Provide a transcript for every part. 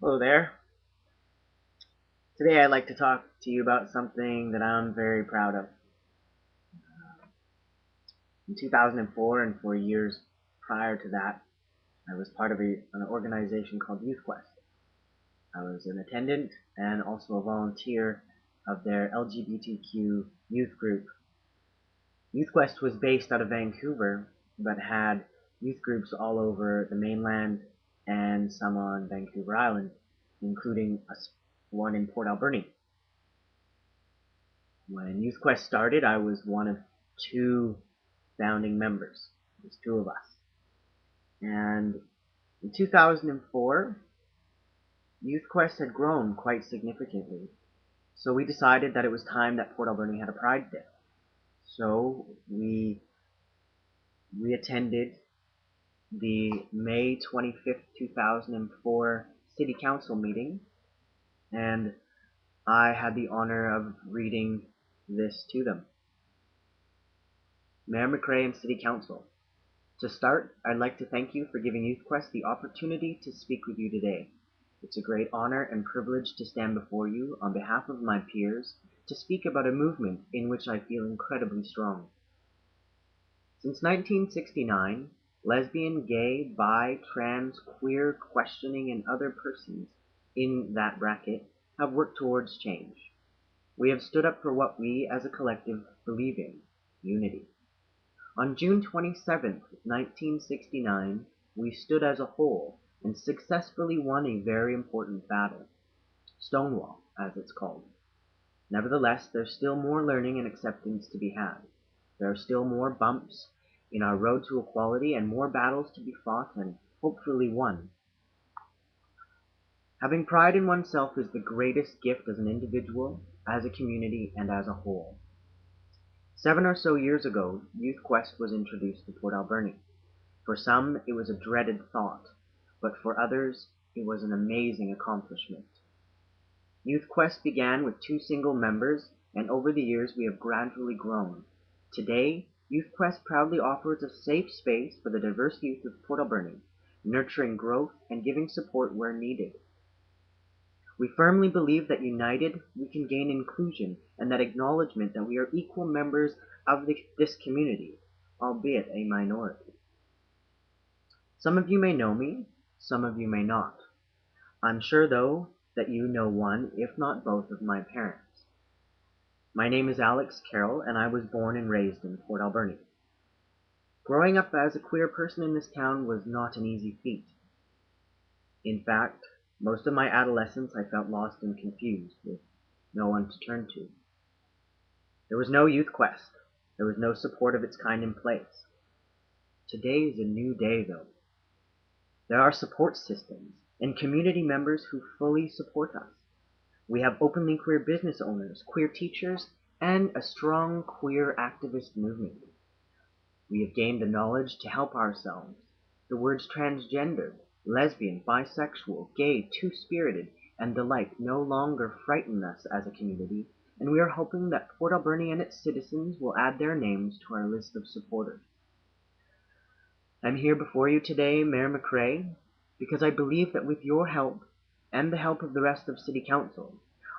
Hello there. Today I'd like to talk to you about something that I'm very proud of. In 2004 and for years prior to that, I was part of an organization called YouthQuest. I was an attendant and also a volunteer of their LGBTQ youth group. YouthQuest was based out of Vancouver, but had youth groups all over the mainland and some on Vancouver Island, including one in Port Alberni. When YouthQuest started, I was one of two founding members. There's two of us. And in 2004, YouthQuest had grown quite significantly. So we decided that it was time that Port Alberni had a Pride Day. So we attended the May 25th, 2004 City Council meeting, and I had the honor of reading this to them. Mayor McRae and City Council. To start, I'd like to thank you for giving YouthQuest the opportunity to speak with you today. It's a great honor and privilege to stand before you on behalf of my peers to speak about a movement in which I feel incredibly strong. Since 1969, lesbian, gay, bi, trans, queer, questioning, and other persons in that bracket have worked towards change. We have stood up for what we as a collective believe in: unity. On June 27, 1969, we stood as a whole and successfully won a very important battle, Stonewall, as it's called. Nevertheless, there's still more learning and acceptance to be had. There are still more bumps in our road to equality and more battles to be fought and hopefully won. Having pride in oneself is the greatest gift as an individual, as a community, and as a whole. 7 or so years ago, YouthQuest was introduced to Port Alberni. For some, it was a dreaded thought, but for others, it was an amazing accomplishment. YouthQuest began with 2 single members, and over the years we have gradually grown. Today, YouthQuest proudly offers a safe space for the diverse youth of Port Alberni, nurturing growth and giving support where needed. We firmly believe that united, we can gain inclusion and that acknowledgement that we are equal members of this community, albeit a minority. Some of you may know me, some of you may not. I'm sure, though, that you know one, if not both, of my parents. My name is Alex Carroll, and I was born and raised in Port Alberni. Growing up as a queer person in this town was not an easy feat. In fact, most of my adolescence I felt lost and confused, with no one to turn to. There was no YouthQuest. There was no support of its kind in place. Today is a new day, though. There are support systems and community members who fully support us. We have openly queer business owners, queer teachers, and a strong queer activist movement. We have gained the knowledge to help ourselves. The words transgender, lesbian, bisexual, gay, two-spirited, and the like no longer frighten us as a community, and we are hoping that Port Alberni and its citizens will add their names to our list of supporters. I'm here before you today, Mayor McRae, because I believe that with your help and the help of the rest of City Council,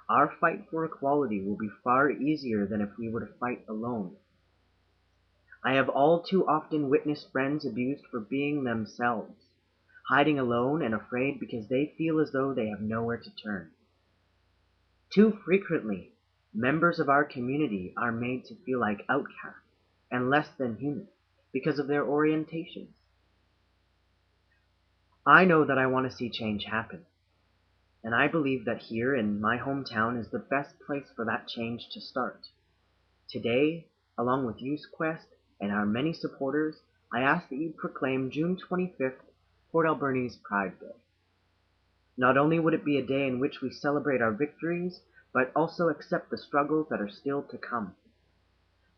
our fight for equality will be far easier than if we were to fight alone. I have all too often witnessed friends abused for being themselves, hiding alone and afraid because they feel as though they have nowhere to turn. Too frequently, members of our community are made to feel like outcasts and less than human because of their orientations. I know that I want to see change happen, and I believe that here in my hometown is the best place for that change to start. Today, along with YouthQuest and our many supporters, I ask that you proclaim June 25th Port Alberni's Pride Day. Not only would it be a day in which we celebrate our victories, but also accept the struggles that are still to come.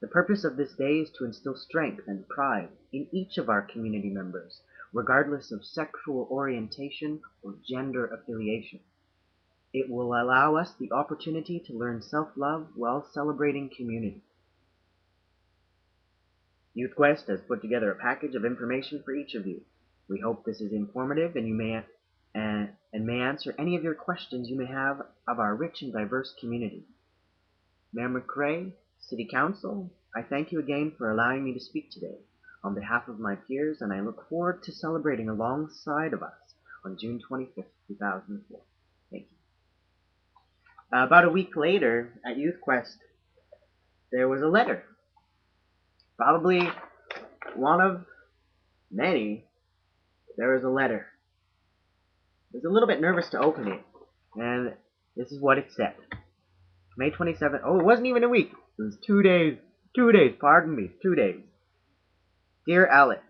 The purpose of this day is to instill strength and pride in each of our community members, regardless of sexual orientation or gender affiliation. It will allow us the opportunity to learn self-love while celebrating community. YouthQuest has put together a package of information for each of you. We hope this is informative and you may and may answer any of your questions you may have of our rich and diverse community. Mayor McRae, City Council, I thank you again for allowing me to speak today on behalf of my peers, and I look forward to celebrating alongside of us on June 25th, 2004. Thank you. About a week later, at YouthQuest, there was a letter. Probably one of many. There was a letter. I was a little bit nervous to open it, and this is what it said. May 27th. Oh, it wasn't even a week. It was 2 days. 2 days, pardon me. 2 days. Dear Alex,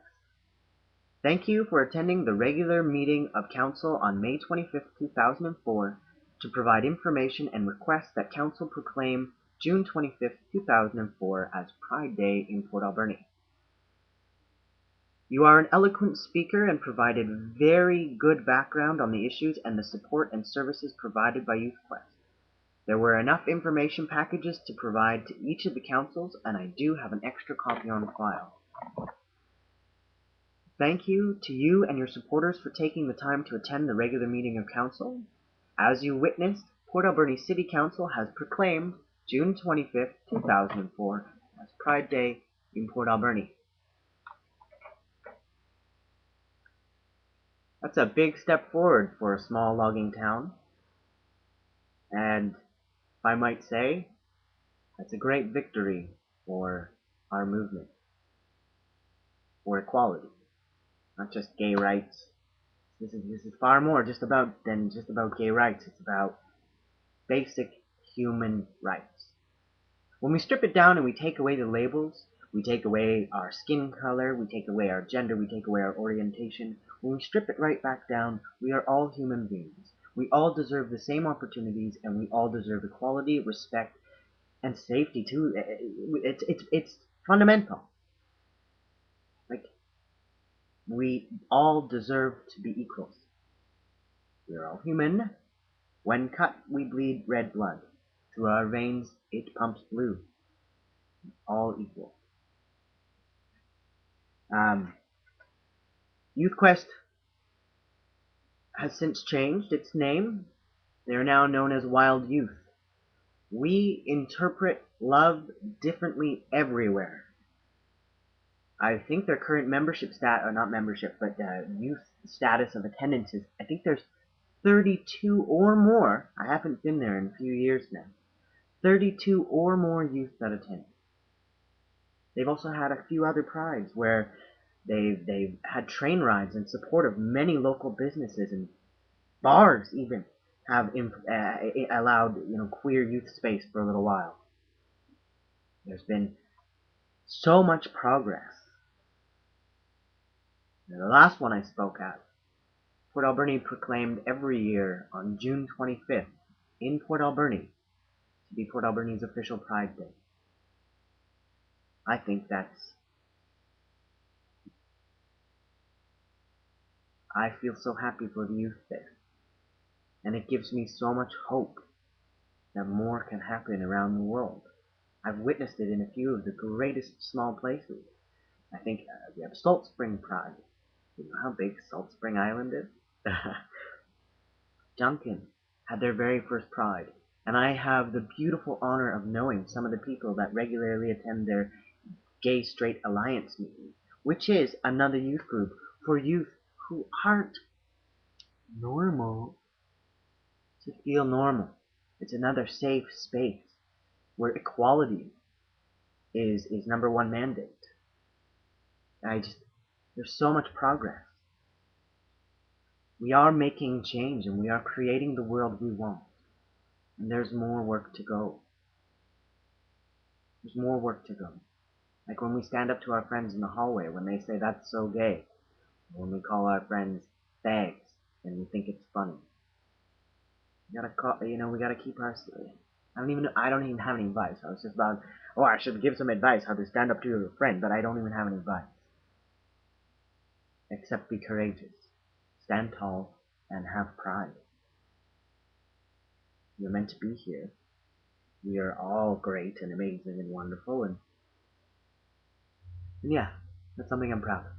thank you for attending the regular meeting of Council on May 25th, 2004 to provide information and request that Council proclaim June 25th, 2004 as Pride Day in Port Alberni. You are an eloquent speaker and provided very good background on the issues and the support and services provided by YouthQuest. There were enough information packages to provide to each of the councils, and I do have an extra copy on file. Thank you to you and your supporters for taking the time to attend the regular meeting of council. As you witnessed, Port Alberni City Council has proclaimed June 25th, 2004 as Pride Day in Port Alberni. That's a big step forward for a small logging town. And if I might say, that's a great victory for our movement, for equality, not just gay rights. This is far more than just about gay rights. It's about basic human rights. When we strip it down and we take away the labels, we take away our skin color, we take away our gender, we take away our orientation. When we strip it right back down, we are all human beings. We all deserve the same opportunities, and we all deserve equality, respect, and safety too. It's fundamental. Like, we all deserve to be equals. We are all human. When cut, we bleed red blood. Through our veins, it pumps blue. All equal. YouthQuest has since changed its name. They are now known as Wild Youth. We interpret love differently everywhere. I think their current membership youth status of attendance is, I think there's 32 or more. I haven't been there in a few years now. 32 or more youth that attend. They've also had a few other prides where they've had train rides in support of many local businesses, and bars even have allowed queer youth space for a little while. There's been so much progress. And the last one I spoke at, Port Alberni proclaimed every year on June 25th in Port Alberni to be Port Alberni's official Pride Day. I think I feel so happy for the youth there. And it gives me so much hope that more can happen around the world. I've witnessed it in a few of the greatest small places. I think we have Salt Spring Pride. You know how big Salt Spring Island is? Duncan had their very first Pride, and I have the beautiful honor of knowing some of the people that regularly attend their Gay Straight Alliance meeting, which is another youth group for youth who aren't normal to feel normal. It's another safe space where equality is number one mandate. There's so much progress. We are making change, and we are creating the world we want. And there's more work to go. There's more work to go. Like when we stand up to our friends in the hallway, when they say that's so gay. When we call our friends fags, and we think it's funny. We gotta keep our. I don't even have any advice. I was just about, I should give some advice how to stand up to your friend, but I don't even have any advice. Except be courageous. Stand tall and have pride. You're meant to be here. We are all great and amazing and wonderful, and yeah, that's something I'm proud of.